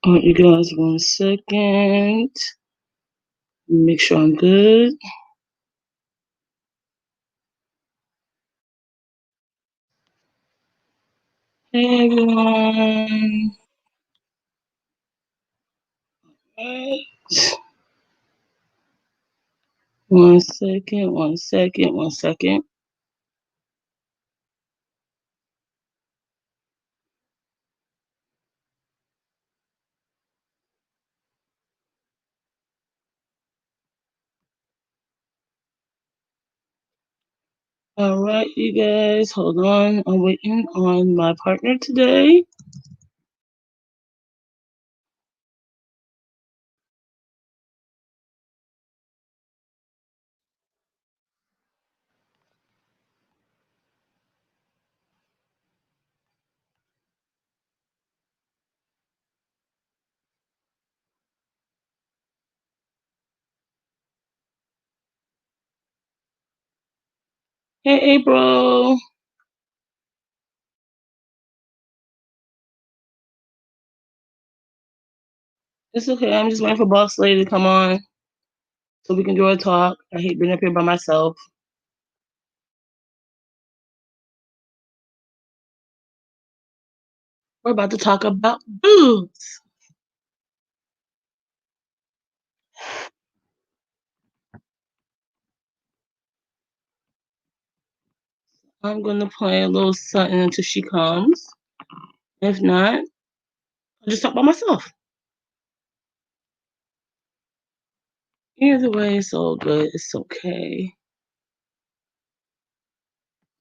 Alright, you guys, 1 second. Make sure I'm good. Hey everyone. Alright. 1 second, 1 second, 1 second. Alright, you guys, hold on. I'm waiting on my partner today. Hey April. It's okay. I'm just waiting for Boss Lady to come on so we can do a talk. I hate being up here by myself. We're about to talk about boobs. I'm gonna play a little something until she comes. If not, I'll just talk by myself. Either way, it's all good. It's okay.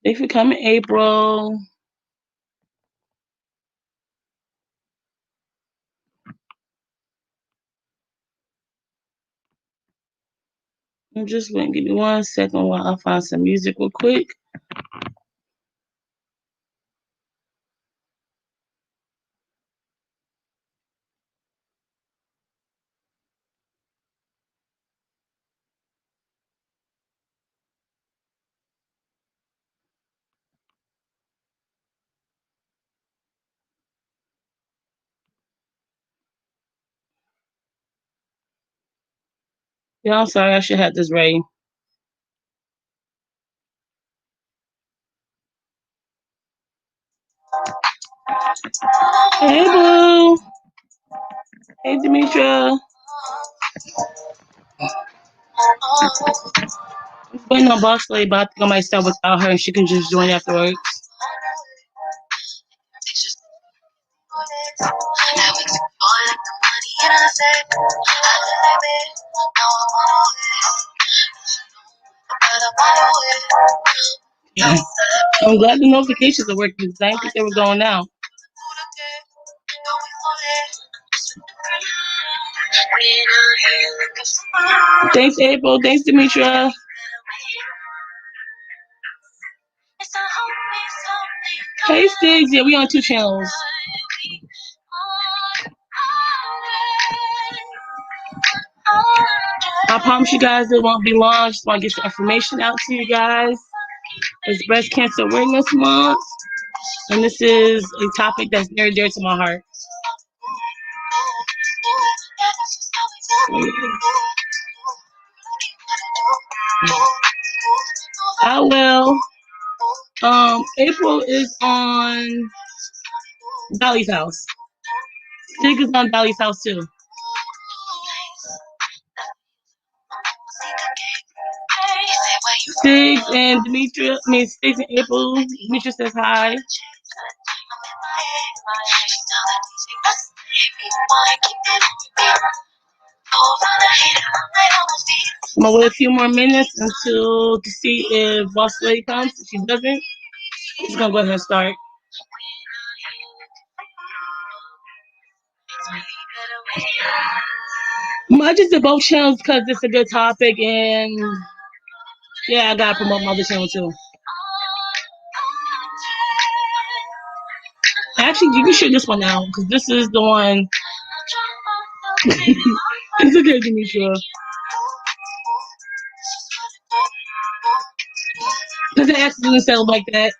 Thanks for coming, April. I'm just waiting. Give me 1 second while I find some music real quick. Yeah, I'm sorry. I should have this ready. Hey, Boo. Hey, Demetra. I'm waiting on Boss Lady, but I think I might start without her and she can just join afterwards. Yeah. I'm glad the notifications are working because I didn't think they were going out. Thanks, April. Thanks, Demetra. Hey, Stiggs. Yeah, we on 2 channels. I promise you guys it won't be long. Just want to get some information out to you guys. It's Breast Cancer Awareness Month, and this is a topic that's near and dear to my heart. I will. April is on Dolly's house. Stig is on Dolly's house too. Stiggs and Demetra, Stiggs and April. Demetra says hi. I'm gonna wait a few more minutes until to see if Boss Lady comes. If she doesn't, I'm just gonna go ahead and start. I just did both channels because it's a good topic, and yeah, I gotta promote my other channel too. Actually, you can share this one now because this is the one. It's okay, Demetra. Because I accidentally set up like that.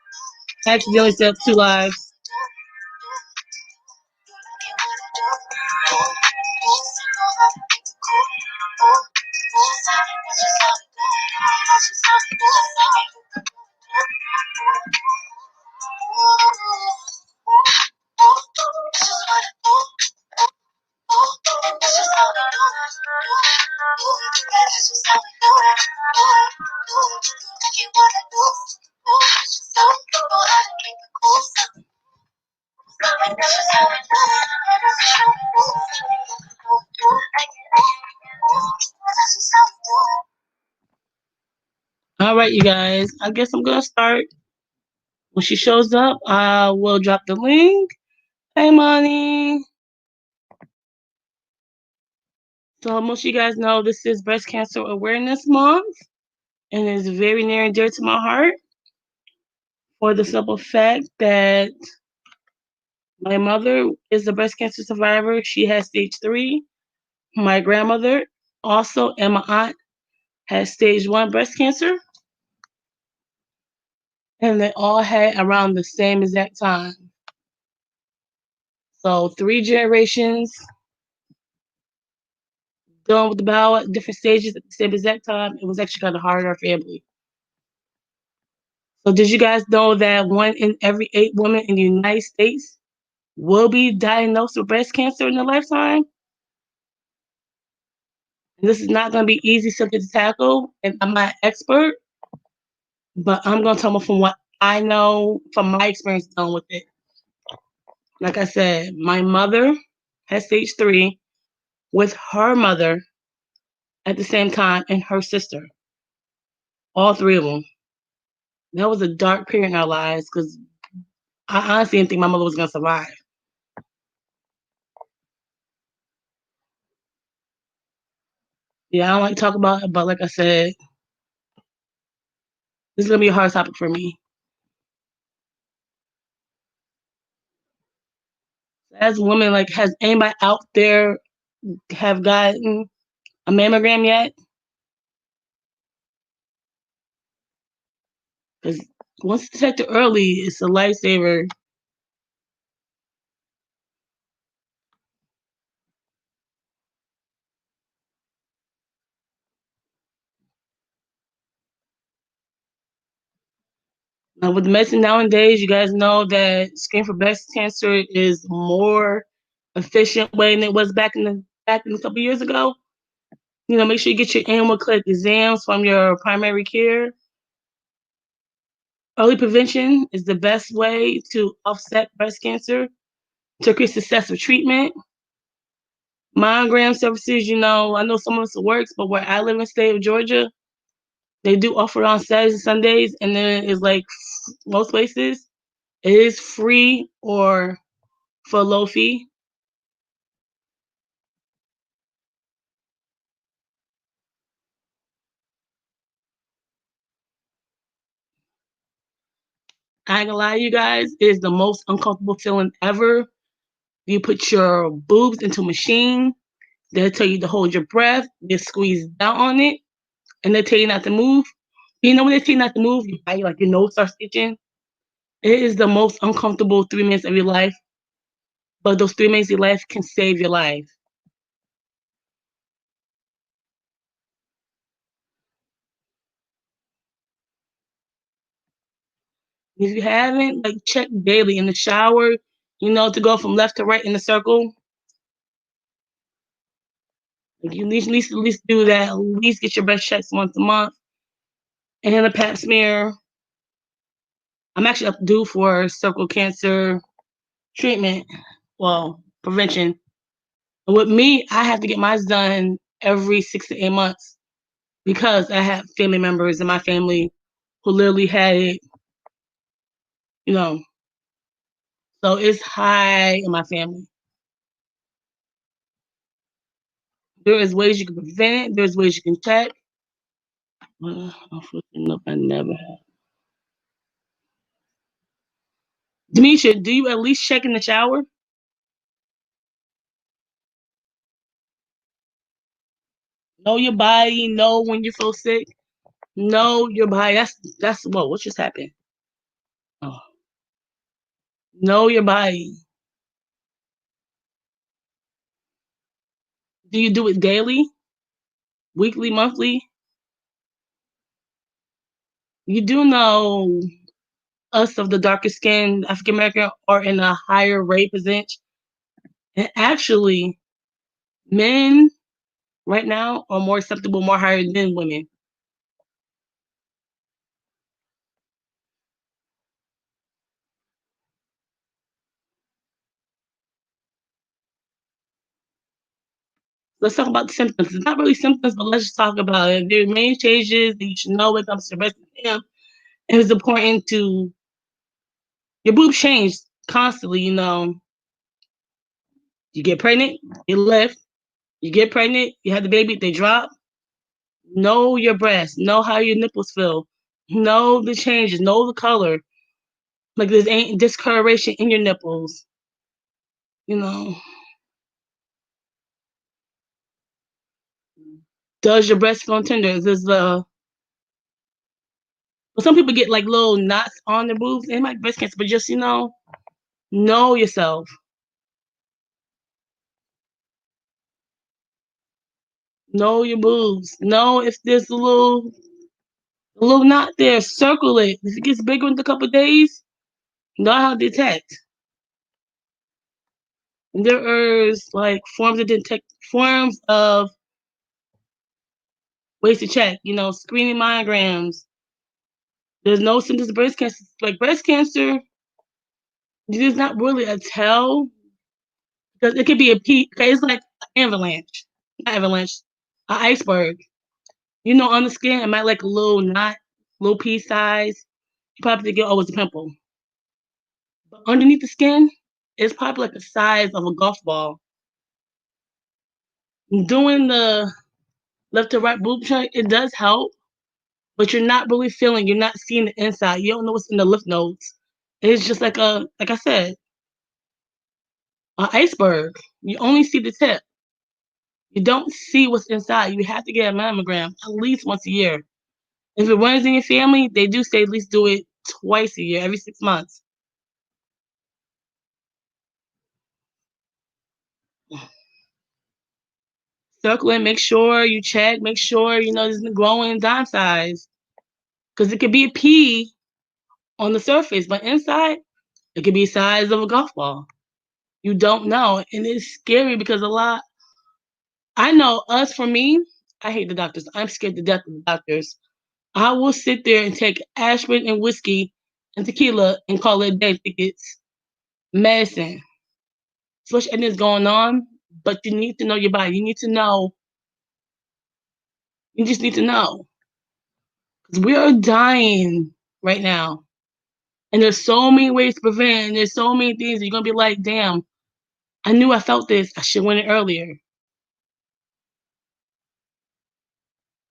I accidentally set up 2 lives. All right, you guys. I guess I'm gonna start. When she shows up, I will drop the link. Hey, Money. So most of you guys know this is Breast Cancer Awareness Month, and it's very near and dear to my heart for the simple fact that my mother is a breast cancer survivor. She has stage 3. My grandmother also, and my aunt has stage 1 breast cancer, and they all had around the same exact time. So 3 generations dealing with the bowel at different stages at the same exact time. It was actually kind of hard on our family. So did you guys know that 1 in every 8 women in the United States will be diagnosed with breast cancer in their lifetime? And this is not going to be easy subject to tackle, and I'm not an expert, but I'm going to tell you from what I know from my experience dealing with it. Like I said, my mother has stage 3 with her mother at the same time and her sister, all 3 of them. That was a dark period in our lives because I honestly didn't think my mother was going to survive. Yeah, I don't like to talk about it, but like I said, this is going to be a hard topic for me. As a woman, like, has anybody out there have gotten a mammogram yet? Because once detected early, it's a lifesaver. Now, with medicine nowadays, you guys know that screening for breast cancer is more efficient way than it was back in a couple years ago. You know, make sure you get your annual clinic exams from your primary care. Early prevention is the best way to offset breast cancer to increase success of treatment. Mammogram services, you know, I know some of it works, but where I live in the state of Georgia, they do offer on Saturdays and Sundays, and then it's like most places, it is free or for a low fee. I ain't gonna lie to you guys, it is the most uncomfortable feeling ever. You put your boobs into a machine, they'll tell you to hold your breath, they squeeze down on it, and they tell you not to move. You know when they tell you not to move, like your nose starts itching. It is the most uncomfortable 3 minutes of your life, but those 3 minutes of your life can save your life. If you haven't, like, check daily in the shower, you know, to go from left to right in the circle. Like, you at least do that. At least get your breast checks once a month. And then a pap smear. I'm actually up due for cervical cancer treatment, well, prevention. And with me, I have to get mine done every 6 to 8 months because I have family members in my family who literally had it, you know. So it's high in my family. There is ways you can prevent it. There's ways you can check. Unfortunately, nope, I never have. Demisha, do you at least check in the shower? Know your body. Know when you feel sick. Know your body. That's whoa. What just happened? Oh, know your body. Do you do it daily? weekly, monthly. You do know us of the darker skin, African American, are in a higher rate percentage. And actually, men right now are more acceptable, more higher than women. Let's talk about the symptoms. It's not really symptoms, but let's just talk about it. There are main changes that you should know when it comes to breast exam. And it's important to your boobs change constantly. You get pregnant, you lift. You get pregnant, you have the baby, they drop. Know your breasts. Know how your nipples feel. Know the changes. Know the color. Like there's ain't discoloration in your nipples. You know, does your breast feel tender? Is the well, some people get like little knots on their boobs and like breast cancer, but just know yourself. Know your boobs. Know if there's a little knot there. Circle it. If it gets bigger in a couple of days, know how to detect. And there is like forms of ways to check. Screening mammograms. There's no symptoms of breast cancer. Like breast cancer, there's not really a tell because it could be a peak. Okay, it's like an avalanche, not avalanche, an iceberg. On the skin, it might like a little knot, little pea size. You probably think, oh, it's a pimple. But underneath the skin, it's probably like the size of a golf ball. Doing the left to right boob check, it does help, but you're not really feeling, you're not seeing the inside. You don't know what's in the lymph nodes. It's just like I said, an iceberg. You only see the tip. You don't see what's inside. You have to get a mammogram at least once a year. If it runs in your family, they do say at least do it twice a year, every 6 months. Circle it, make sure you check, make sure there's growing dime size. Because it could be a pea on the surface, but inside it could be the size of a golf ball. You don't know. And it's scary because I know us for me, I hate the doctors. I'm scared to death of the doctors. I will sit there and take aspirin and whiskey and tequila and call it a day think it's medicine. Especially anything's going on, but you need to know your body. You need to know. You just need to know. Because we are dying right now. And there's so many ways to prevent. And there's so many things that you're going to be like, damn, I knew I felt this. I should have went it earlier.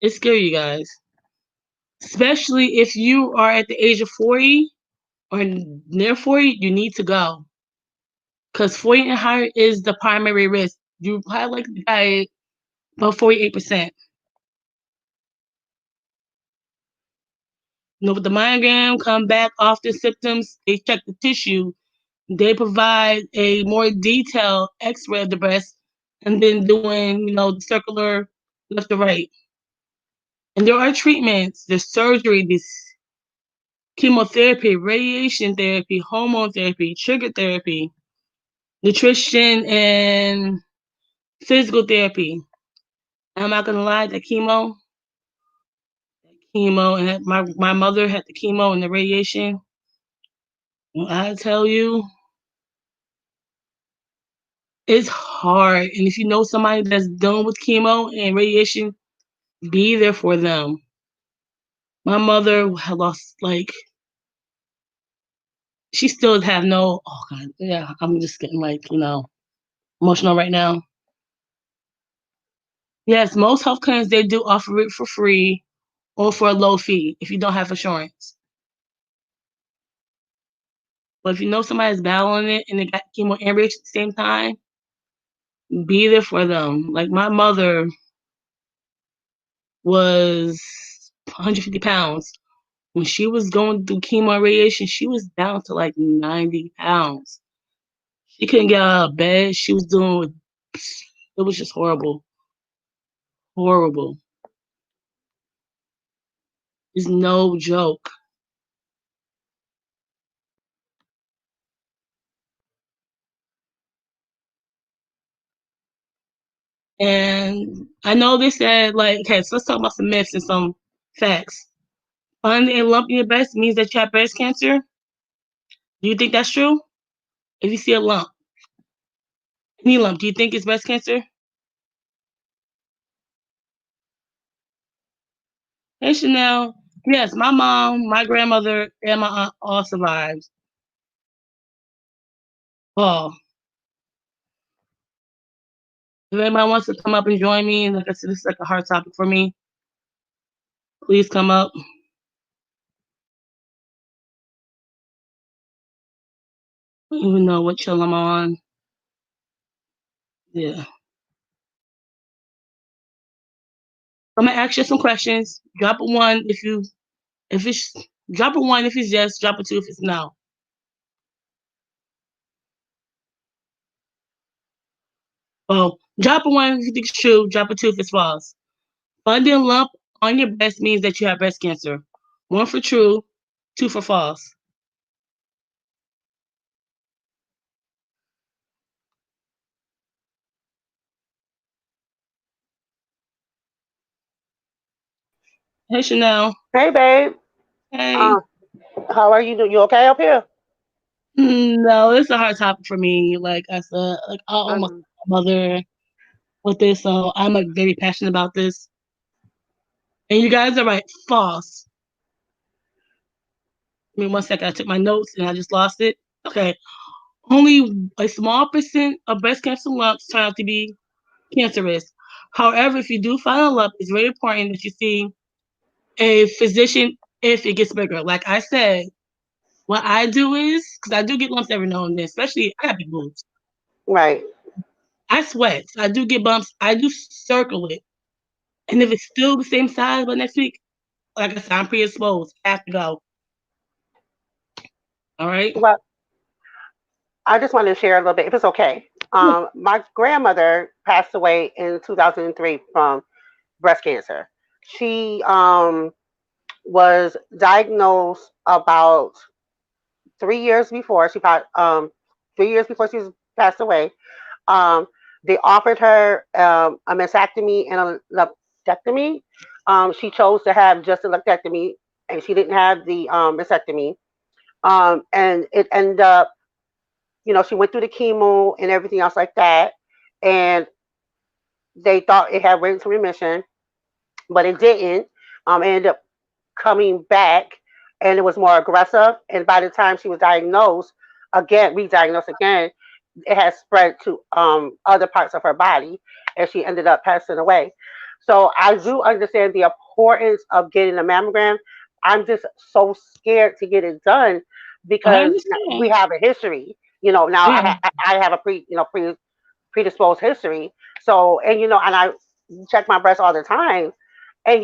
It's scary, you guys. Especially if you are at the age of 40 or near 40, you need to go. Because 40 and higher is the primary risk. You probably like to die about 48%. With the mammogram, come back off the symptoms, they check the tissue, they provide a more detailed x-ray of the breast, and then doing, the circular left to right. And there are treatments, there's surgery, there's chemotherapy, radiation therapy, hormone therapy, trigger therapy, nutrition, and physical therapy. I'm not gonna lie, chemo, and my mother had the chemo and the radiation. I tell you, it's hard. And if you know somebody that's done with chemo and radiation, be there for them. My mother had lost she still have no. Oh God, yeah. I'm just getting emotional right now. Yes, most health clinics they do offer it for free or for a low fee if you don't have insurance. But if you know somebody's battling it and they got chemo and radiation at the same time, be there for them. Like my mother was 150 pounds. When she was going through chemo and radiation, she was down to like 90 pounds. She couldn't get out of bed. She was it was just horrible. Horrible. It's no joke. And I know they said, like, okay, so let's talk about some myths and some facts. Finding a lump in your breast means that you have breast cancer. Do you think that's true? If you see a lump, any lump, do you think it's breast cancer? Hey, Chanel. Yes, my mom, my grandmother, and my aunt all survived. Oh, if anybody wants to come up and join me, like I said, this is like a hard topic for me. Please come up. I don't even know what chill I'm on. Yeah. I'm gonna ask you some questions. Drop a one if it's drop a one if it's yes, drop a two if it's no. Well, drop a one if you think it's true, drop a two if it's false. Finding a lump on your breast means that you have breast cancer. One for true, two for false. Hey Chanel. Hey, babe. Hey. Uh, how are you doing? You okay up here? No, it's a hard topic for me. Like I said, like I almost Um, mother with this, so I'm like very passionate about this. And you guys are right, false. Give me one second. I took my notes and I just lost it. Okay. Only a small percent of breast cancer lumps turn out to be cancerous. However, if you do find a lump, it's very important that you see a physician if it gets bigger. Like I said, what I do is, because I do get lumps every now and then, especially I got big boobs. right. I sweat. So I do get bumps. I do circle it. And if it's still the same size by next week, like I said, I'm predisposed. I have to go. All right. Well, I just wanted to share a little bit, if it's okay. My grandmother passed away in 2003 from breast cancer. She was diagnosed about 3 years before she passed. 3 years before she was passed away. Um, they offered her a mastectomy and a lumpectomy. She chose to have just a lumpectomy, and she didn't have the mastectomy. And it ended up, she went through the chemo and everything else like that, and they thought it had went into remission, but it didn't. It ended up coming back, and it was more aggressive. And by the time she was diagnosed again, re-diagnosed again, it has spread to other parts of her body, and she ended up passing away. So I do understand the importance of getting a mammogram. I'm just so scared to get it done I because we understand. have a history. Now Yeah. I have a predisposed history. So, and I check my breast all the time, and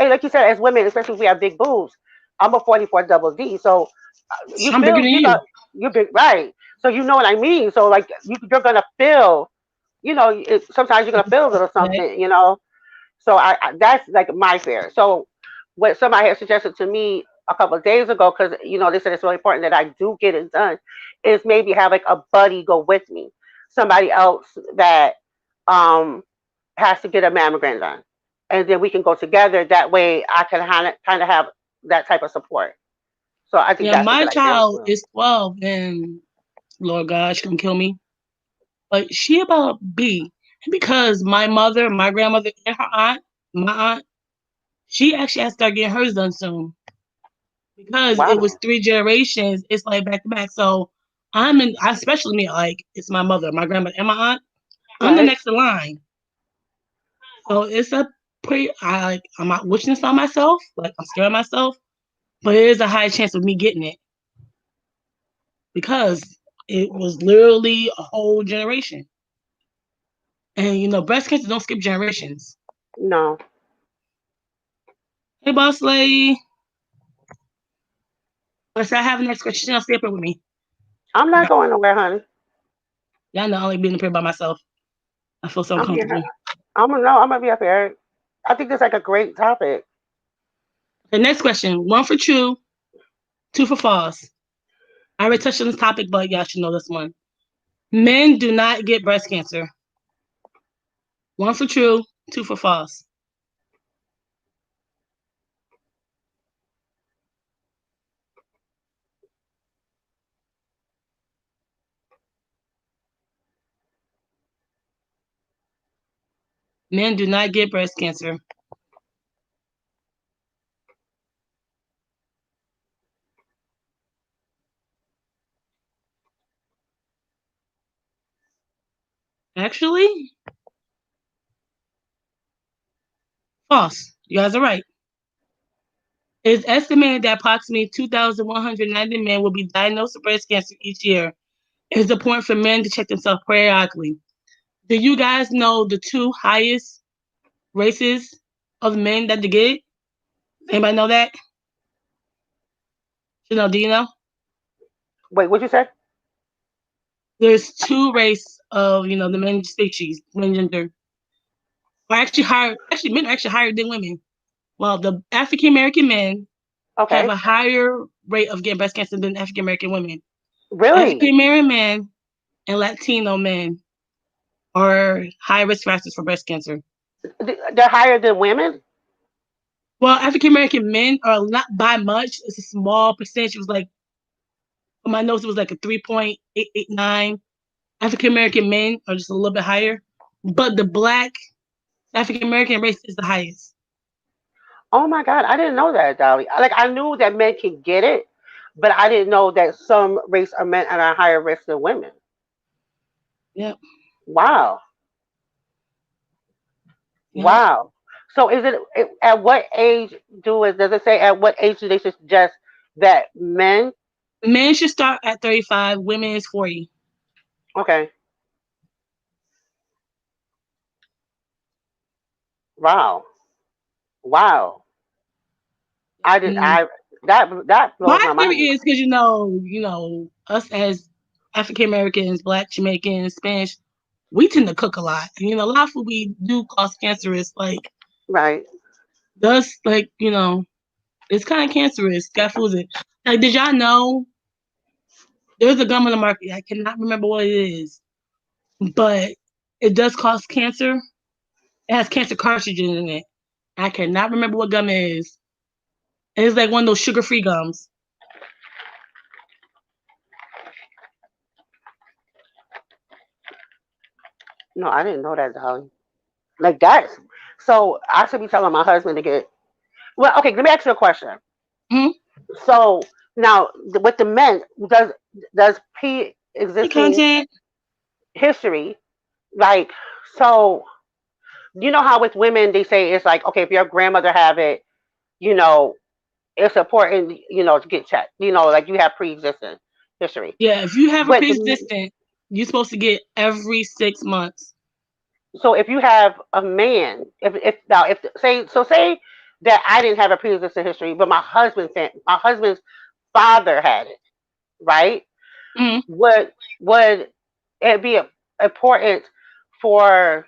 like you said, as women, especially if we have big boobs, I'm a 44 double D, so you I'm bigger feel than you know you. you're big, right? So you know what I mean. So like you're gonna feel, sometimes you're gonna feel a little Okay. something. So that's like my fear. So what somebody had suggested to me a couple of days ago, because they said it's really important that I do get it done, is maybe have like a buddy go with me, somebody else that um has to get a mammogram done, and then we can go together. That way, I can kind of have that type of support. So I think Yeah, that's a my good idea. child is 12 and Lord God, she gonna kill me. But she about B. Because my grandmother, and her aunt, my aunt, she actually has to start getting hers done soon. Because it was Wow. three generations, it's like back to back. So especially me, like it's my mother, my grandmother, and my aunt. I'm the Right. next in line. So it's a I'm not wishing this on myself, like I'm scared of myself, but it is a high chance of me getting it because it was literally a whole generation. And breast cancer don't skip generations. No, Hey, boss lady. Let's I have the next question. I'll stay up here with me. I'm not going nowhere, honey. Y'all know I only being up here by myself. I feel so I'm here. uncomfortable. I'm gonna no. I'm gonna be up here. I think this is like a great topic. The next question, one for true, two for false. I already touched on this topic, but y'all should know this one. Men do not get breast cancer. One for true, two for false. Men do not get breast cancer. Actually, false. You guys are right. It is estimated that approximately 2,190 men will be diagnosed with breast cancer each year. It is important for men to check themselves periodically. Do you guys know the two highest races of men that they get it? Anybody know that? Do you know? Wait, what'd you say? There's two race of the men species, men gender are actually higher. Actually, men are actually higher than women. Well, the African American men have Okay. a higher rate of getting breast cancer than African American women. Really? African American men and Latino men are high risk factors for breast cancer. They're higher than women? Well, African American men are not by much. It's a small percentage. It was like on my notes, it was like a 3.889. African American men are just a little bit higher, but the Black African American race is the highest. Oh my God, I didn't know that, Dolly. Like I knew that men can get it, but I didn't know that some race of men are at a higher risk than women. Yep, Wow. yep. Wow. So is it at what age does it say at what age do they suggest that men? Men should start at 35. Women is 40. Okay. Wow. Wow. I did And I that blows my my theory mind. is because us as African Americans, Black, Jamaicans, Spanish, we tend to cook a lot. And, a lot of food we do cause cancerous. Like Right. does it's kind of cancerous. Got foods it. Like, did y'all know there's a gum on the market? I cannot remember what it is, but it does cause cancer. It has cancer carcinogens in it. I cannot remember what gum it is. And it's like one of those sugar-free gums. No, I didn't know that, Dolly. Like that. So I should be telling my husband to get. Well, okay. Let me ask you a question. Hmm. So now with the men, does pre-existing Content. history like so? You know how with women they say it's like okay if your grandmother have it, you know it's important to get checked. Like you have pre-existing history. Yeah, if you have a But pre-existing, you're supposed to get every 6 months. so if you have a man, if now if say that I didn't have a pre-existing history, but my husband's father had it, right? Hmm. Would it be important for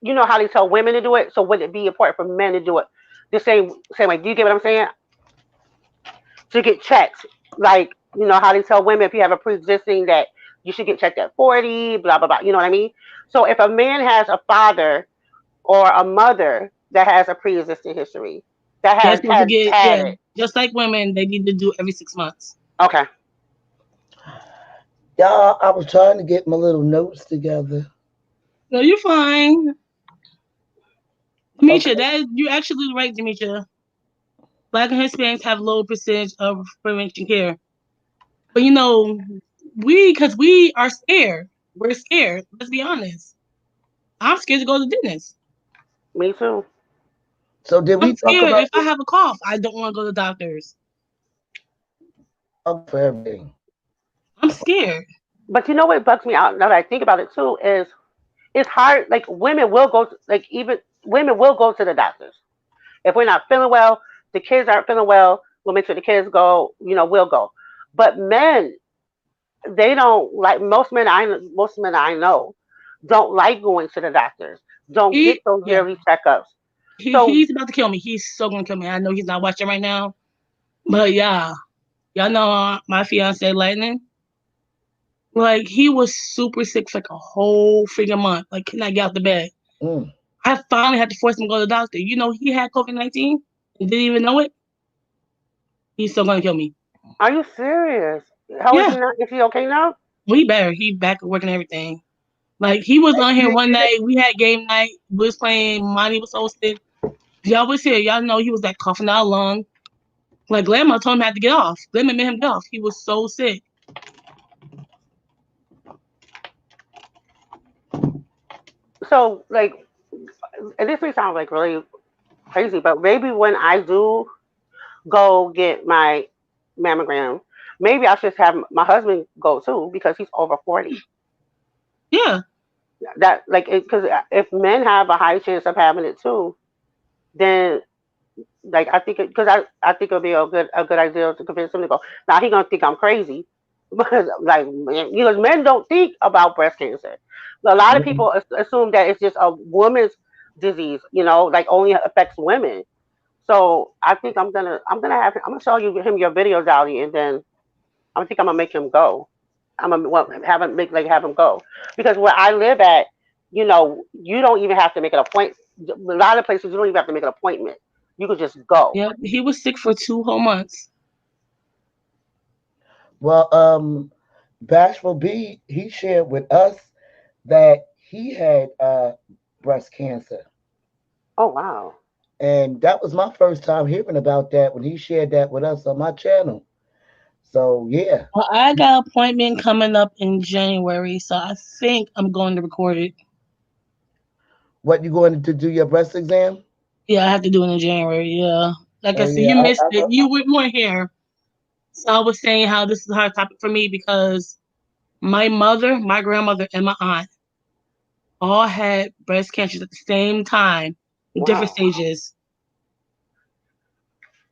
how they tell women to do it? So would it be important for men to do it the same way? Do you get what I'm saying? To get checked, like how they tell women if you have a pre-existing that you should get checked at 40, blah blah blah. You know what I mean? So if a man has a father or a mother that has a pre-existing history that They're has supposed to get, had yeah, it, just like women, they need to do every 6 months. okay. Y'all, I was trying to get my little notes together. No, you're fine. Demetria, Okay. you're actually right, Demetria. Black and Hispanics have low percentage of prevention care. But because we are scared. We're scared. Let's be honest. I'm scared to go to the dentist. Me too. So did I'm we talk scared about if I this? have a cough, I don't want to go to the doctors. Okay, for everything. I'm scared. But you know what bugs me out now that I think about it too is it's hard. Like women will go, like even women will go to the doctors if we're not feeling well. The kids aren't feeling well. We'll make sure the kids go. We'll go. But men, they don't like most men I know don't like going to the doctors. Don't get He, those yeah. yearly checkups. So He's about to kill me. He's so gonna kill me. I know he's not watching right now, but yeah, y'all know my fiance Lightning. Like he was super sick for like a whole freaking month. Like could not get out the bed. Mm. I finally had to force him to go to the doctor. You know he had COVID-19 and didn't even know it. He's still gonna kill me. are you serious? How is Yeah, he not? Is he okay now? well, he better. He back at work and everything. Like he was on here one night. We had game night. We was playing. Monty was hosting. Y'all was here. Y'all know he was like coughing out lung. Like Grandma told him he had to get off. Grandma made him get off. He was so sick. So like, and this may sound like really crazy, but maybe when I do go get my mammogram, maybe I should have my husband go too because he's over 40. Yeah, That like because if men have a high chance of having it too, then like I think because I think it'll be a good idea to convince him to go. Now he gonna think I'm crazy, because like because men don't think about breast cancer. A lot of Mhm. people assume that it's just a woman's disease, like only affects women. So I think I'm gonna show him your video, Dolly, and then I'm gonna make him go. I'm gonna have him go because where I live at, you don't even have to make an appointment. A lot of places you don't even have to make an appointment. You could just go. yeah. He was sick for 2 whole months. Well, Bashful B, he shared with us that he had breast cancer. Oh wow. And that was my first time hearing about that when he shared that with us on my channel. So yeah. Well, I got an appointment coming up in January, so I think I'm going to record it. What, you going to do your breast exam? Yeah, I have to do it in January. Yeah, like I Oh said, yeah, you missed it. I You weren't here, so I was saying how this is a hard topic for me because my mother, my grandmother, and my aunt all had breast cancers at the same time, different Wow. stages.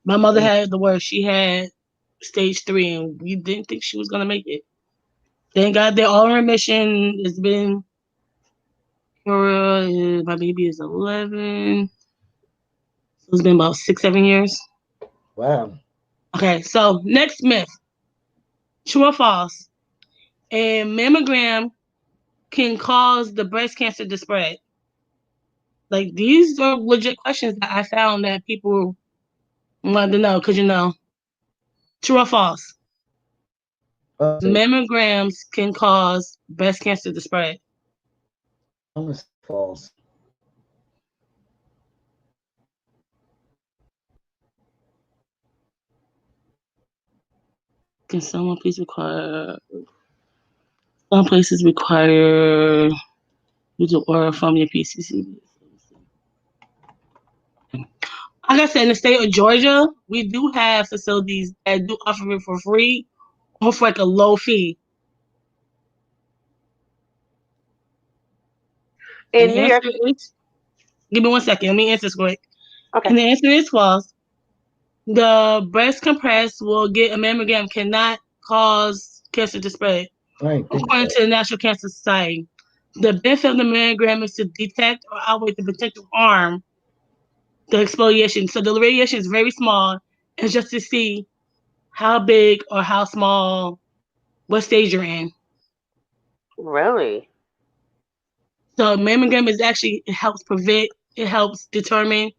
My mother had the worst. She had stage 3, and we didn't think she was gonna make it. Thank God they're all in remission. It's been my baby is 11, so it's been about 6, 7 years. wow. Okay, so next myth: true or false? A mammogram can cause the breast cancer to spread. Like these are legit questions that I found that people wanted to know because true or false? Okay. Mammograms can cause breast cancer to spread. I'm gonna say false. Can someone please require? Some places require you to order from your PCC. Like I said, in the state of Georgia, we do have facilities that do offer it for free or for like a low fee. And In the New answer York, is, give me 1 second. Let me answer this quick. okay. And the answer is false. The breast compress will get a mammogram cannot cause cancer to spread, I ain't think according so. to the National Cancer Society. The benefit of the mammogram is to detect or outweigh the potential harm, the exfoliation. So the radiation is very small, and just to see how big or how small, what stage you're in. Really? So mammogram is actually it helps prevent, it helps determine,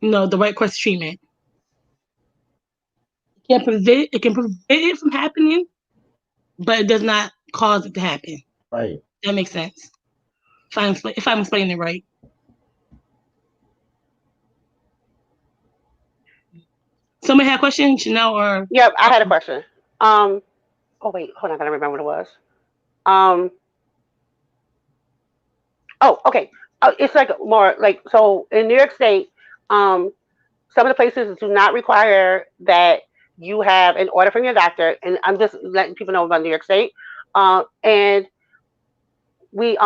the right course of treatment. It can prevent it from happening, but it does not cause it to happen. Right. That makes sense. If I'm explaining it right. Somebody had a question, Chanel or Yeah, I had a question. Um. Oh wait, hold on. I gotta remember what it was. Um. Oh, okay. It's like more like so in New York State. Um. Some of the places do not require that you have an order from your doctor, and I'm just letting people know about New York State. And we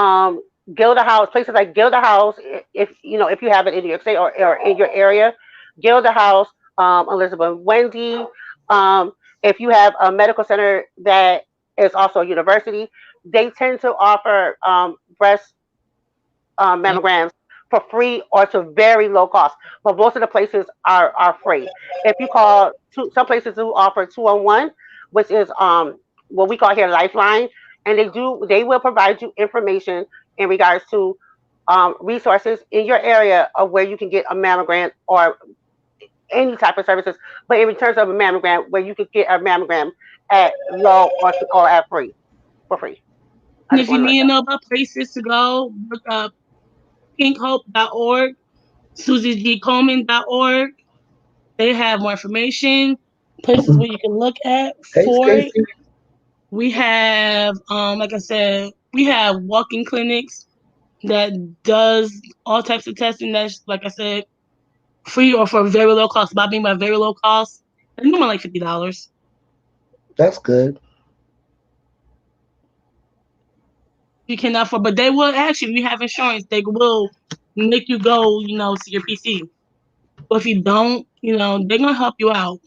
Gilda House, places like Gilda House, if you have it in New York State or in your area, Gilda House, Elizabeth Wendy. Um, if you have a medical center that is also a university, they tend to offer breast Yep. mammograms for free or to very low cost. But most of the places are free. If you call some places do offer 211, which is what we call here Lifeline, and they will provide you information in regards to resources in your area of where you can get a mammogram or any type of services. But in terms of a mammogram, where you could get a mammogram at low or at free for free. I And just if you want to let need to that. know about places to go, look up pinkhope.org, SusieGColeman.org. They have more information, places where you can look at Hey, for it. Stacy. We have, like I said, we have walk-in clinics that does all types of testing. That's, like I said, free or for very low cost. By being by very low cost, I think more like $50. That's good. You can afford, but they will actually, if you have insurance, they will make you go, see your PC. But if you don't, they're gonna help you out.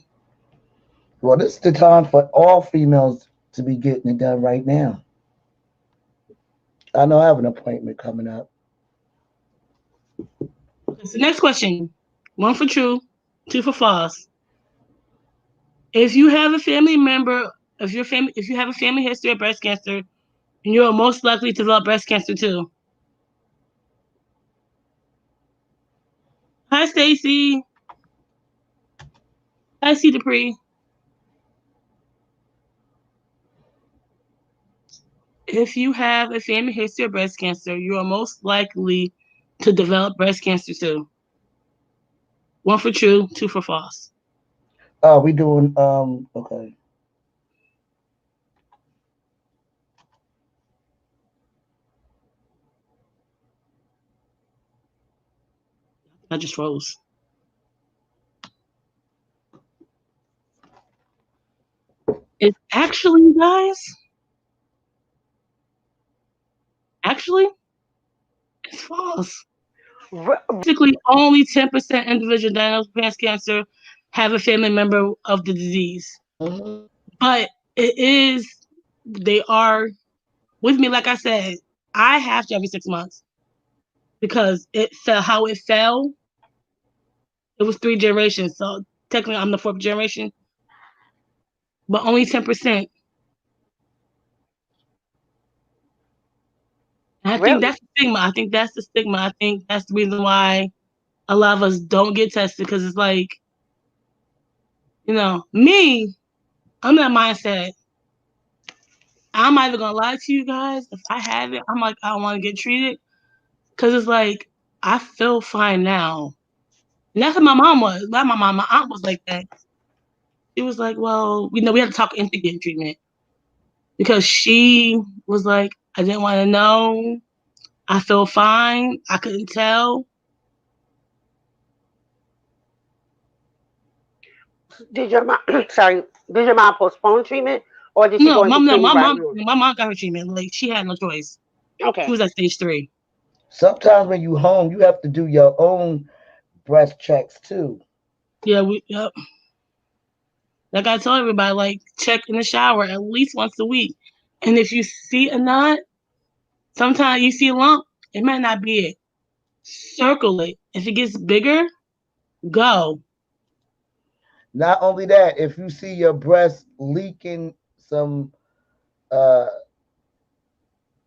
Well, this is the time for all females to be getting it done right now. I know I have an appointment coming up. So next question. 1 for true, 2 for false. If you have a family member, if you have a family history of breast cancer, you're most likely to develop breast cancer too. Hi, Stacy. Hi, C. Dupree. If you have a family history of breast cancer, you are most likely to develop breast cancer too. 1 for true, 2 for false. Oh, we doing okay. I just froze. It's actually, guys, it's false. Basically, only 10% individuals diagnosed with breast cancer have a family member of the disease. Mhm. But they are with me. Like I said, I have to every 6 months because it fell how it fell. It was 3 generations. So technically, I'm the 4th generation, but only 10%. And I think Really? that's the stigma. I think that's the stigma. I think that's the reason why a lot of us don't get tested because it's like, me, I'm that mindset. I'm either gonna lie to you guys if I have it. I'm like, I don't want to get treated because it's like I feel fine now. And that's what my mom was. Not my mom, my aunt was like that. She was like, well, we had to talk into getting treatment because she was like, I didn't want to know. I feel fine. I couldn't tell. Did your mom? Sorry. Did your mom postpone treatment, or did she No, go into mom, no, treatment my right mom, now? my mom got her treatment. Like she had no choice. She Okay. was at stage 3. Sometimes when you home, you have to do your own breast checks too. Yeah, yep. Like I told everybody, like check in the shower at least once a week. And if you see a knot, sometimes you see a lump, it might not be it. Circle it. If it gets bigger, go. Not only that, if you see your breast leaking some uh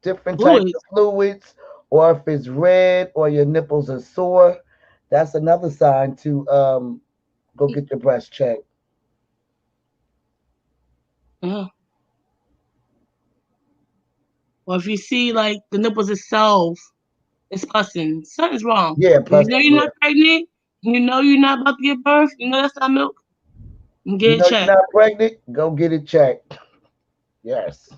different types Fluid. of fluids, or if it's red or your nipples are sore, that's another sign to go get your breast checked. Yeah. Or if you see like the nipples itself is pussing, something's wrong. Yeah, If you plus know you're yeah. not pregnant, you know you're not about to give birth, you know that's not milk, You get it know you're checked. not pregnant, go get it checked. Yes.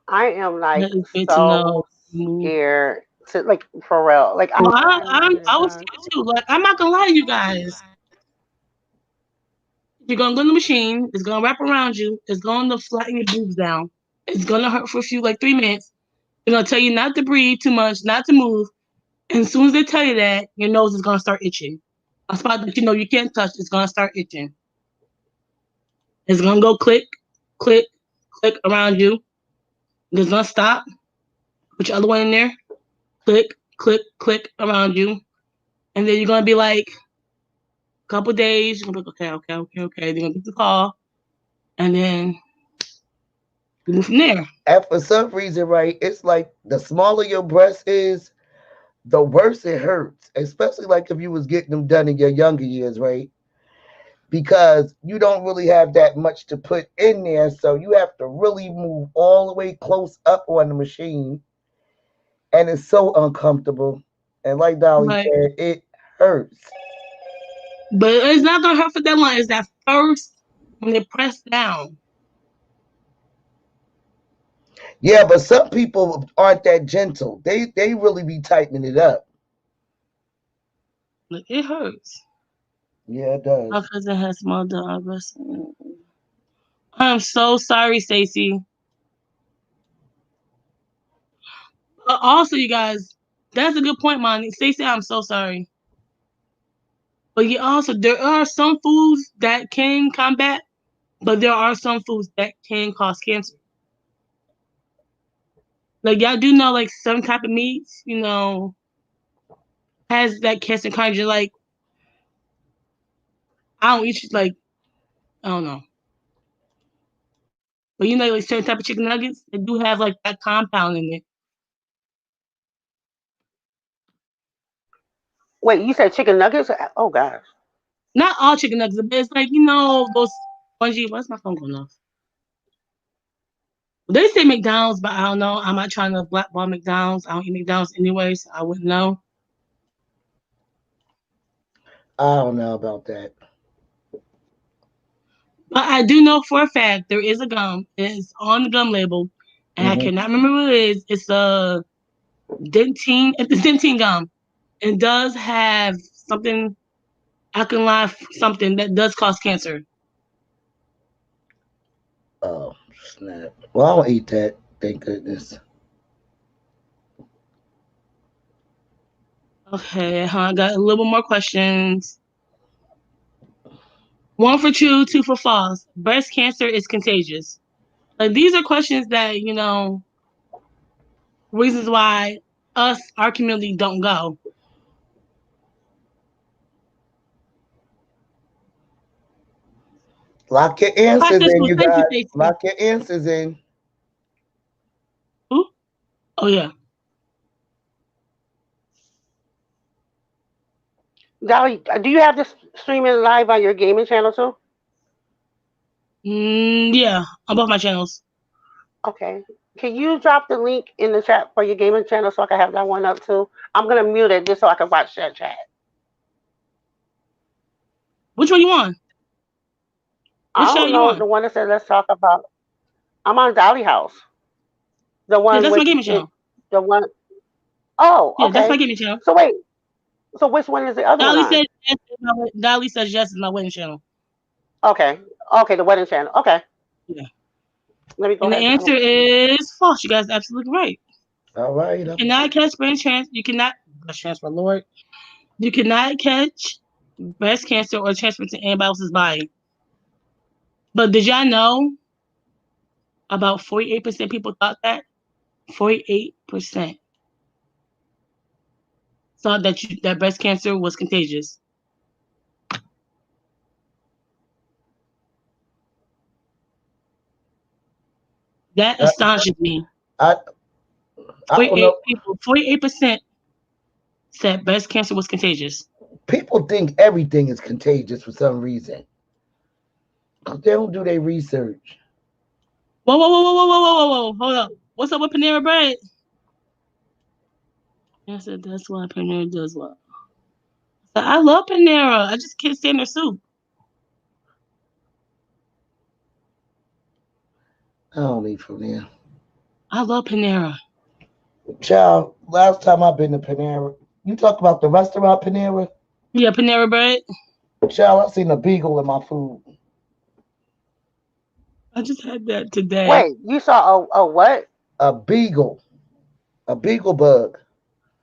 I am like That is good to know. so scared to like for real. Like I Well, know I need to get I it was done. scared too. Like I'm not gonna lie to you guys. You're gonna go in the machine. It's gonna wrap around you. It's going to flatten your boobs down. It's gonna hurt for a few, like 3 minutes. They're gonna tell you not to breathe too much, not to move. And as soon as they tell you that, your nose is gonna start itching. A spot that you know you can't touch is gonna start itching. It's gonna go click, click, around you. It's gonna stop. Put your other one in there. Click, click around you, and then you're gonna be like a couple days. You're gonna be like, okay. They're gonna get the call, and then you move from there. And for some reason, right, it's like the smaller your breast is, the worse it hurts. Especially like if you was getting them done in your younger years, right? Because you don't really have that much to put in there, so you have to really move all the way close up on the machine, and it's so uncomfortable. And like Dolly Right. said, it hurts. But it's not gonna hurt for that long. It's that first when they press down. Yeah, but some people aren't that gentle. They really be tightening it up. Like, it hurts. Yeah, it My does. cousin has small dog breast. I'm so sorry, Stacy. But also, you guys, that's a good point, Monty. Stacy, I'm so sorry. But you also, there are some foods that can combat, but there are some foods that can cause cancer. Like y'all do know, like some type of meats, has that cancer kind of like I don't eat like I don't know, but like certain type of chicken nuggets, they do have like that compound in it. Wait, you said chicken nuggets? Oh gosh. Not all chicken nuggets, but it's like those spongy. What's my phone going off? They say McDonald's, but I don't know. I'm not trying to blackball McDonald's. I don't eat McDonald's anyway, so I wouldn't know. I don't know about that. But I do know for a fact there is a gum. It's on the gum label, and I Mhm. cannot remember what it is. It's a dentine. It's a dentine gum. It does have something alkaline, something that does cause cancer. Oh, snap. Well, I don't eat that. Thank goodness. Okay, I got a little more questions. One for true, two for false. Breast cancer is contagious. Like these are questions that reasons why our community don't go. Lock your answers Practice in, will you thank you, guys. Stacey. Lock your answers in. Who? Oh yeah. Dolly, do you have this streaming live on your gaming channel too? Yeah, on both my channels. Okay. Can you drop the link in the chat for your gaming channel so I can have that one up too? I'm gonna mute it just so I can watch that chat. Which one you on? I Which channel don't you know on? the one that said let's talk about. I'm on Dolly House. The Yeah, one that's my with gaming it. channel. The one oh, Yeah, that's my okay. gaming channel. So wait. So which one is the other one Dolly on? said yes. Dolly says yes is my wedding channel. Okay. Okay, the wedding channel. Okay. Yeah. Let me go And the ahead. answer is false. You guys are absolutely right. All right. You cannot catch breast cancer. You cannot breast cancer, Lord. You cannot catch breast cancer or transfer it to anybody else's body. But did y'all know about 48% people thought that? 48% thought that breast cancer was contagious. That I, astonishes me. I, I don't 48 know. people, 48% said breast cancer was contagious. People think everything is contagious for some reason. They don't do their research. Whoa. Hold up. What's up with Panera Bread? I said, that's why Panera does what? I love Panera. I just can't stand their soup. I don't eat from there. I love Panera. Child, last time I've been to Panera, you talk about the restaurant Panera? Yeah, Panera Bread. Child, I seen a beagle in my food. I just had that today. Wait, you saw a what? A beagle. A beagle bug.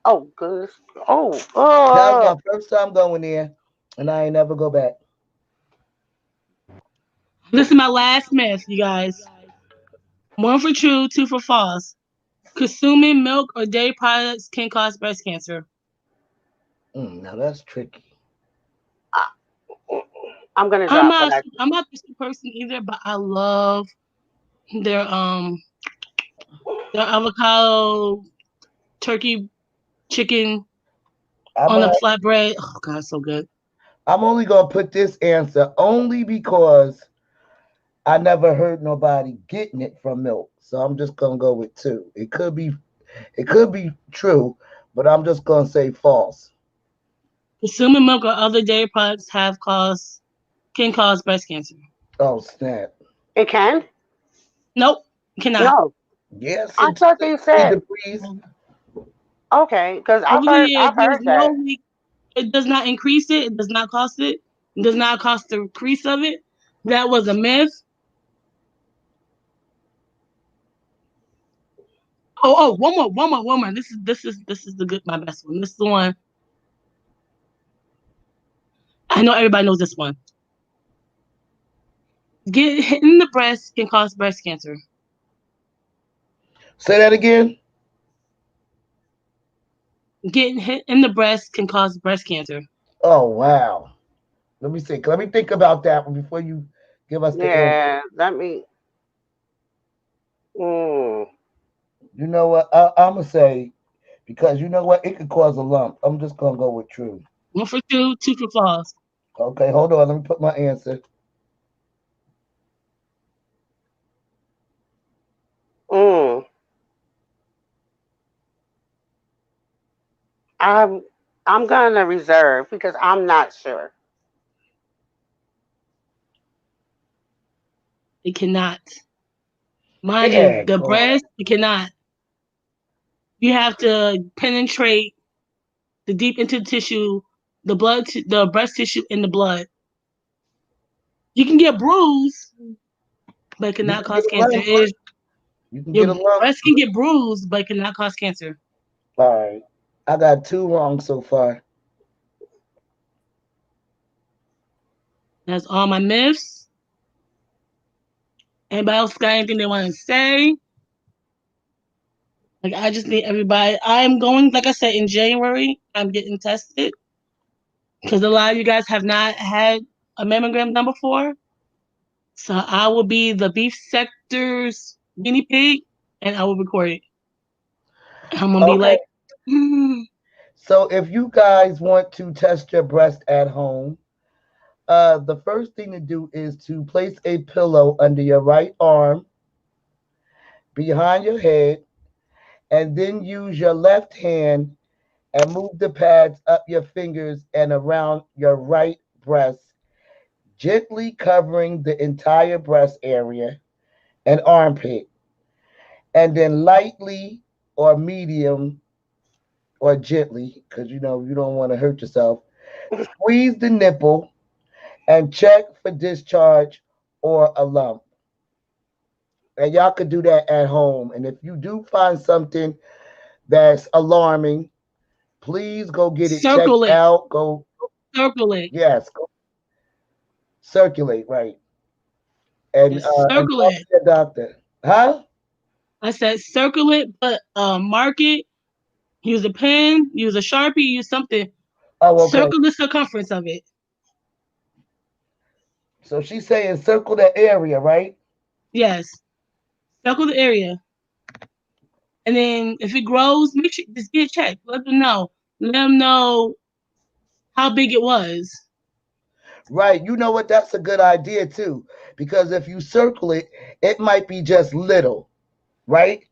Oh goodness. Oh, That was oh. my first time going there, and I ain't never go back. This is my last myth, you guys. One for true, two for false. Consuming milk or dairy products can cause breast cancer. Now that's tricky. I'm gonna drop for that. I'm not a soup person either, but I love their avocado turkey chicken I'm on a a, flatbread. Oh god, so good. I'm only gonna put this answer only because I never heard nobody getting it from milk. So I'm just gonna go with two. It could be true, but I'm just gonna say false. Consuming milk or other dairy products can cause breast cancer. Oh snap! It can? Nope, cannot. No. Yes, I until thought they the said degrees. okay, because Over the years, I've there's heard no that. like, it does not increase it. It does not cost it. It does not cost the increase of it. That was a myth. One more. This is the good, my best one. This is the one. I know everybody knows this one. Get hit in the breast can cause breast cancer. Say that again. Getting hit in the breast can cause breast cancer. Oh wow. Let me see. Let me think about that one before you give us the answer. Yeah, let me. Mm, You know what? I'm gonna say because you know what? It could cause a lump. I'm just gonna go with true. One for two, two for false. Okay, hold on. Let me put my answer. mm. I'm I'm gonna reserve because I'm not sure. It cannot. Mind you, Yeah, the go on. breast, it cannot. You have to penetrate the deep into the tissue, the breast tissue in the blood. You can get bruised, but it You cannot can get cause a cancer. lump. You can Your get a lump. breast can get bruised, but it cannot cause cancer. All right. I got two wrong so far. That's all my myths. Anybody else got anything they want to say? Like I just need everybody. I'm going, like I said, in January. I'm getting tested because a lot of you guys have not had a mammogram done before. So I will be the beef sector's guinea pig, and I will record it. I'm gonna be Okay. like, mm. So if you guys want to test your breast at home, the first thing to do is to place a pillow under your right arm, behind your head, and then use your left hand and move the pads up your fingers and around your right breast, gently covering the entire breast area and armpit, and then lightly or medium or gently, because you know you don't want to hurt yourself, squeeze the nipple and check for discharge or a lump. And y'all could do that at home. And if you do find something that's alarming, please go get it checked Circle it, out. Go, circle it, yes, go circulate, right? And circle talk it. to your doctor. Huh? I said circle it, but mark it. Use a pen, use a sharpie, use something. Oh, okay. Circle the circumference of it. So she's saying circle the area, right? Yes, circle the area, and then if it grows, make sure just get checked. Let them know. Let them know how big it was. Right. You know what? That's a good idea too. Because if you circle it, it might be just little, right?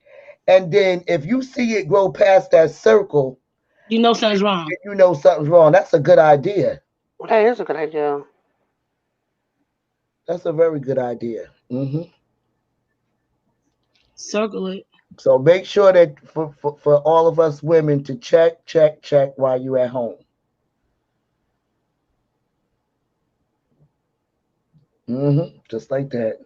And then if you see it grow past that circle, You know something's wrong. you know something's wrong. That's a good idea. That is a good idea. That's a very good idea. Circle it. So make sure that for all of us women to check while you at home. Just like that.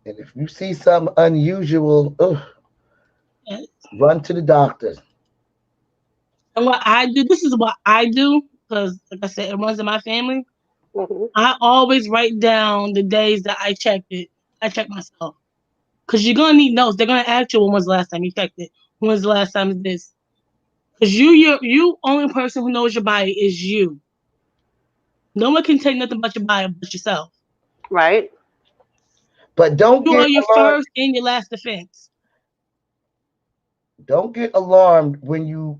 And if you see something unusual, Yes. run to the doctor. And what I do, this is what I do, because like I said, it runs in my family. Hmm. I always write down the days that I checked it. I check myself. Because you're going to need notes. They're going to ask you when was the last time you checked it. When was the last time is this? Because you only person who knows your body is you. No one can take nothing about your body but yourself. Right. But don't You get are your alarmed. first and your last defense. Don't get alarmed when you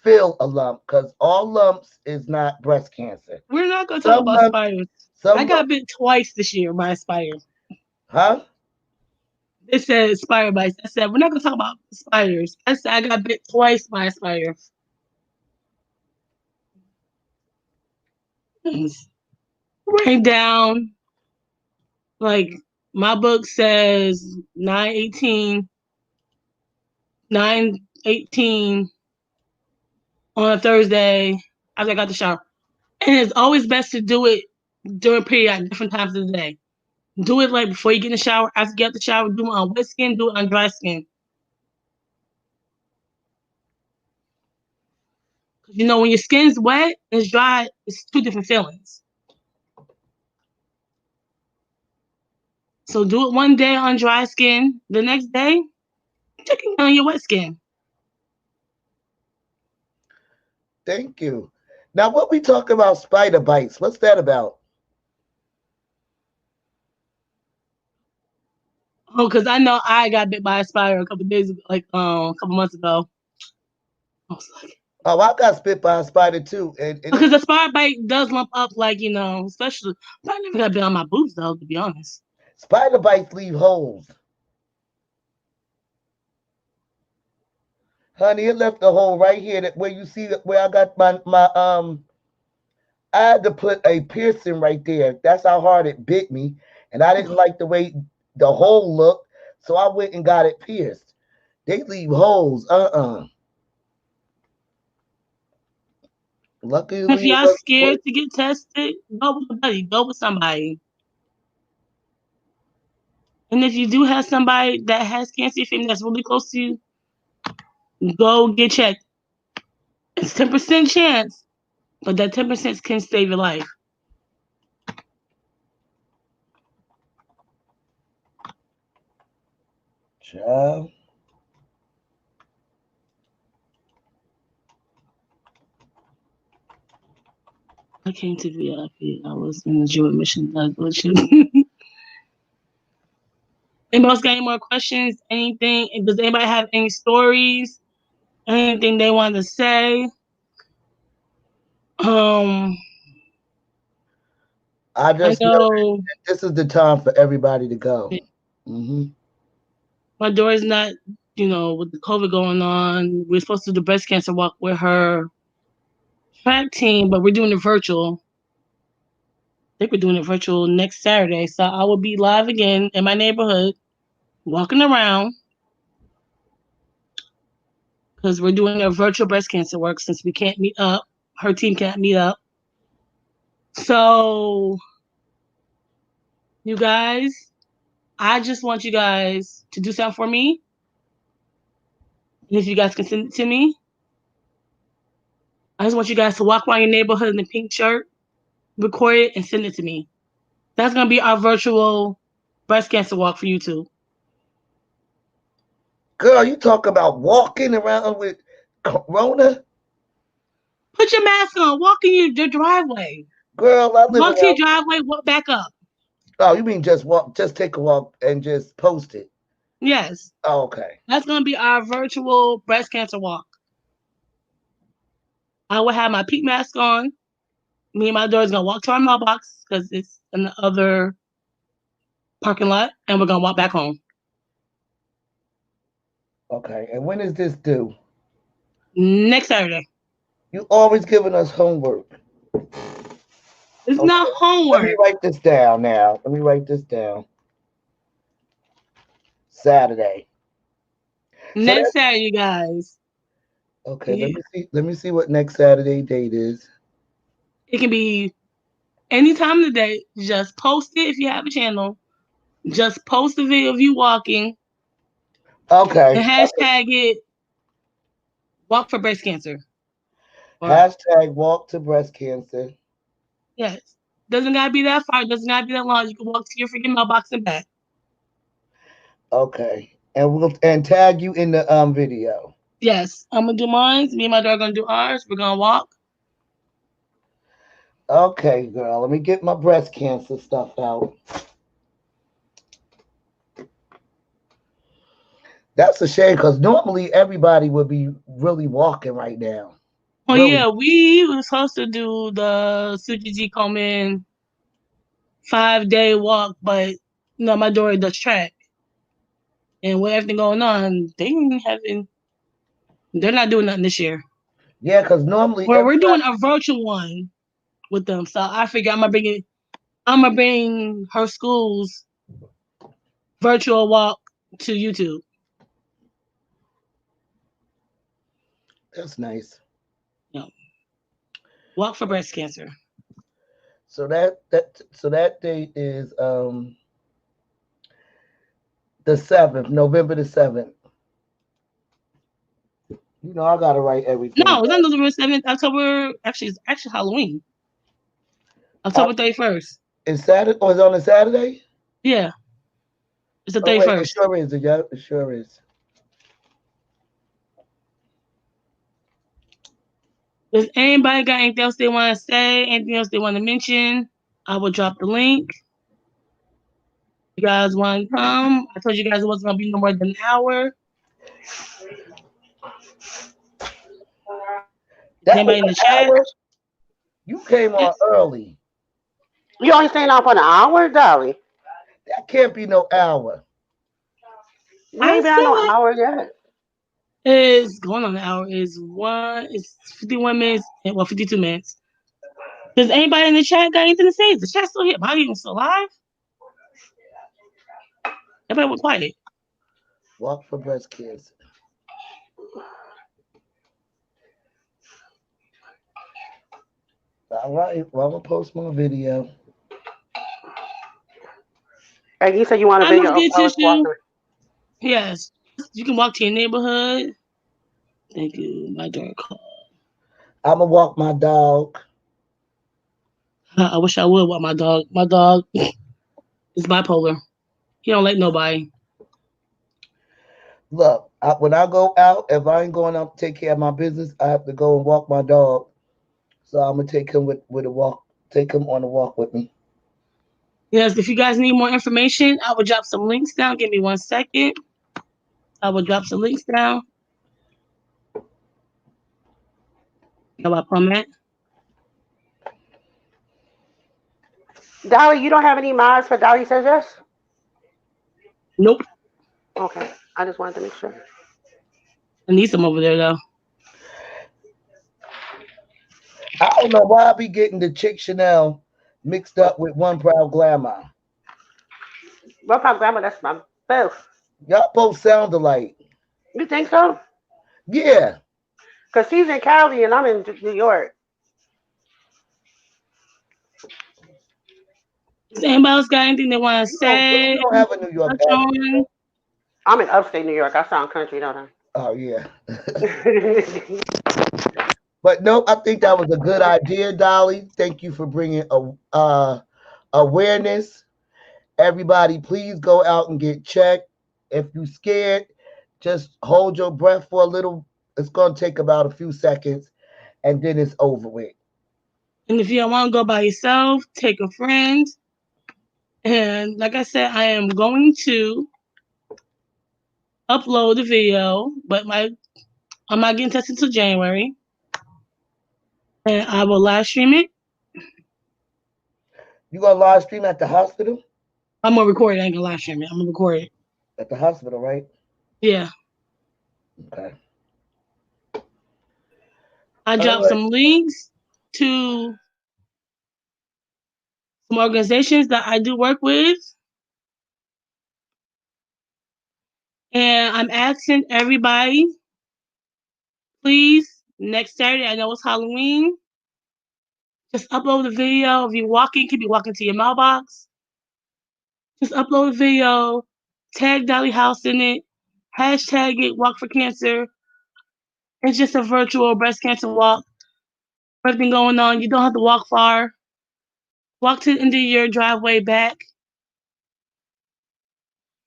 feel a lump, because all lumps is not breast cancer. We're not going to talk Some about lumps, spiders. I some got lumps, bit twice this year by a spider. huh? It said spider bites. I said, we're not going to talk about spiders. I said, I got bit twice by a spider. Rain down. Like, my book says 9:18 on a Thursday after I got the shower. And it's always best to do it during period at different times of the day. Do it like before you get in the shower, after you get out the shower, do it on wet skin, do it on dry skin. Because you know, when your skin's wet and it's dry, it's two different feelings. So do it one day on dry skin, the next day, check it on your wet skin. Thank you. Now, what we talk about spider bites? What's that about? Oh, because I know I got bit by a spider a couple days ago, like a couple months ago. I was like, Oh, I got spit by a spider too, and because the spider bite does lump up, like, especially. But I never got bit on my boobs though, to be honest. spider bites leave holes. Honey, it left a hole right here that where you see where I got my. I had to put a piercing right there. That's how hard it bit me, and I didn't like the way the hole looked, so I went and got it pierced. They leave holes. If Luckily, it y'all wasn't scared poison. to get tested, go with a buddy, go with somebody. And if you do have somebody that has cancer, your family that's really close to you, go get checked. It's 10% chance, but that 10% can save your life. Child. I came to VIP. I was in the Jewel mission. Anybody else got any more questions? Anything? Does anybody have any stories? Anything they want to say? Um, I I just know know that this is the time for everybody to go. Hmm. my daughter's not, with the COVID going on. We're supposed to do the breast cancer walk with her track team, but we're doing it virtual. I think we're doing it virtual next Saturday. So I will be live again in my neighborhood, walking around, because we're doing a virtual breast cancer work since we can't meet up. Her team can't meet up. So, you guys, I just want you guys to do something for me. And if you guys can send it to me, I just want you guys to walk around your neighborhood in a pink shirt, record it, and send it to me. That's going to be our virtual breast cancer walk for YouTube. Girl, you talk about walking around with Corona? Put your mask on. Walk in your driveway. Girl, I live Walk to your around. driveway. Walk back up. Oh, you mean just walk? Just take a walk and just post it? Yes. Oh, okay. That's going to be our virtual breast cancer walk. I will have my pink mask on. Me and my daughter's going to walk to our mailbox because it's in the other parking lot, and we're going to walk back home. Okay. And when is this due? Next Saturday. You always giving us homework. It's Okay. not Let me homework. write this down now. Let me write this down. Saturday. Next Saturday, you guys. Okay. Yeah. Let me see. Let me see what next Saturday date is. It can be any time of the day. Just post it if you have a channel. Just post a video of you walking Okay. and hashtag it walk for breast cancer. Or, Hashtag walk to breast cancer. yes. Doesn't gotta be that far, doesn't gotta be that long. You can walk to your freaking mailbox and back. Okay. And tag you in the video. Yes, I'm gonna do mine. Me and my daughter gonna do ours. We're gonna walk. Okay, girl. Let me get my breast cancer stuff out. That's a shame because normally everybody would be really walking right now. Oh Really. yeah, we were supposed to do the Suji Komen 5-day walk, but my daughter does track, and with everything going on, they're not doing nothing this year. Yeah, because normally Well, we're everybody. doing a virtual one with them, so I figure I'm gonna bring her school's virtual walk to YouTube. That's nice. You know, walk for breast cancer. So that date is the 7th, November the 7th. I gotta write everything No, it's not down. November 7th. October. Actually, it's actually Halloween. Uh, October 31st. it's Saturday or it's on a Saturday? Yeah, it's the Oh wait, it 31st. sure is. Yeah, it sure is. Does anybody got anything else they want to say? Anything else they want to mention? I will drop the link. You guys want to come? I told you guys it wasn't gonna be no more than an hour. Is That was anybody in the an chat? hour. You came on Yes. early. You only staying out for an hour, Dolly? That can't be no hour. We I ain't been on no said hour yet. is going on an hour is 51 minutes and 52 minutes. Does anybody in the chat got anything to say? Is the chat still here? Am I even still live? Everybody went quiet. Walk for breast cancer. All right. Well, I'm gonna post my video. And you said you want a I know video of get us tissue. walking. Yes. You can walk to your neighborhood. Thank you. My daughter called. I'm gonna walk my dog. I wish I would walk my dog. My dog is bipolar. He don't like nobody. Look, when I go out, if I ain't going out to take care of my business, I have to go and walk my dog. So I'm gonna take him with a walk. Take him on a walk with me. Yes, if you guys need more information, I will drop some links down. Give me 1 second. I will drop some links down. How about Plumette? Dolly, you don't have any mods for Dolly Says Yes? Nope. Okay. I just wanted to make sure. I need some over there though. I don't know why I be getting the Chick Chanel mixed up with One Proud Glamour. What about grandma? That's my best. Y'all both sound alike. You think so? Yeah. Because she's in Cali and I'm in New York. Does anybody else got anything they want to You say? don't have a New York Touch on? I'm in upstate New York. I sound country, don't Oh yeah. I? But no, I think that was a good idea, Dolly. Thank you for bringing awareness. Everybody, please go out and get checked. If you're scared, just hold your breath for a little. It's going to take about a few seconds, and then it's over with. And if you don't want to go by yourself, take a friend. And like I said, I am going to upload the video, but I'm not getting tested until January. And I will live stream it. You going to live stream at the hospital? I'm gonna record it. I ain't gonna live stream it. I'm gonna record it. At the hospital, right? Yeah. Okay. I All dropped right. some links to some organizations that I do work with. And I'm asking everybody, please, next Saturday, I know it's Halloween, just upload a video. If you're walking, could be walking to your mailbox. Just upload a video, tag Dolly House in it, hashtag it, walk for cancer. It's just a virtual breast cancer walk. Everything going on. You don't have to walk far. Walk to the end of your driveway back.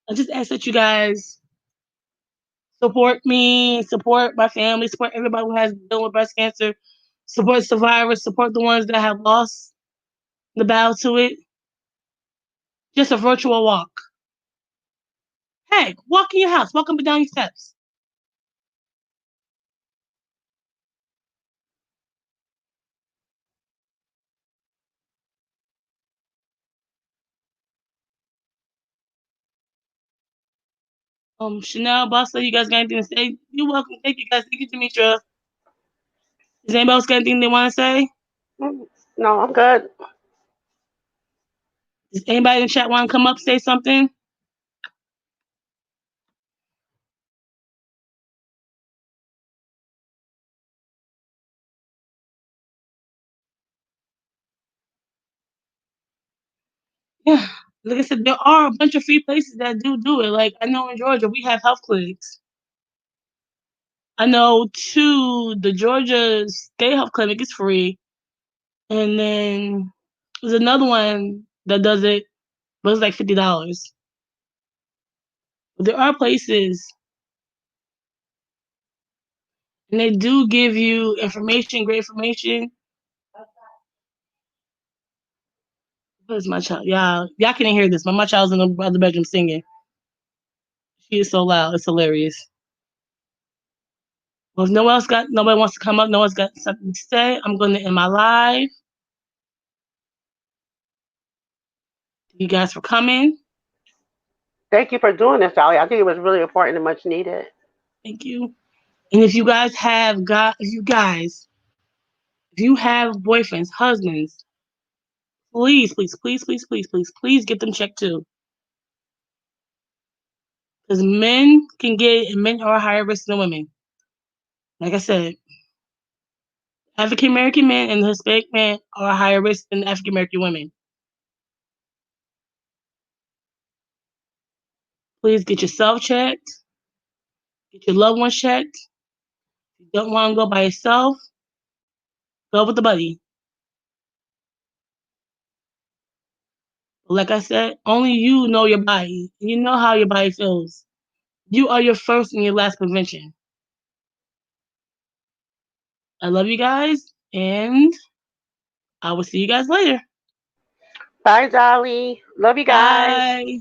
I just ask that you guys support me, support my family, support everybody who has dealt with breast cancer, support survivors, support the ones that have lost the battle to it. Just a virtual walk. Hey, walk in your house, walk up and down your steps. Chanel, Bossa, you guys got anything to say? You're welcome. Thank you guys. Thank you, Demetra. Does anybody else got anything they want to say? No, I'm good. Does anybody in the chat want to come up, say something? Yeah, like I said, there are a bunch of free places that do it. Like I know in Georgia, we have health clinics. I know too, the Georgia State Health Clinic is free, and then there's another one that does it, but it's like $50. But there are places, and they do give you information, great information. Where's my child? Y'all can't hear this, but my child's in the other bedroom singing. She is so loud, it's hilarious. Well, if nobody wants to come up, no one's got something to say, I'm going to end my live. Thank you guys for coming. Thank you for doing this, Sally. I think it was really important and much needed. Thank you. And if you guys have boyfriends, husbands, please get them checked too. Because men can get it, and men are higher risk than women. Like I said, African American men and Hispanic men are higher risk than African American women. Please get yourself checked. Get your loved ones checked. If you don't want to go by yourself, go with a buddy. But like I said, only you know your body. And you know how your body feels. You are your first and your last prevention. I love you guys, and I will see you guys later. Bye, Dolly. Love you guys. Bye.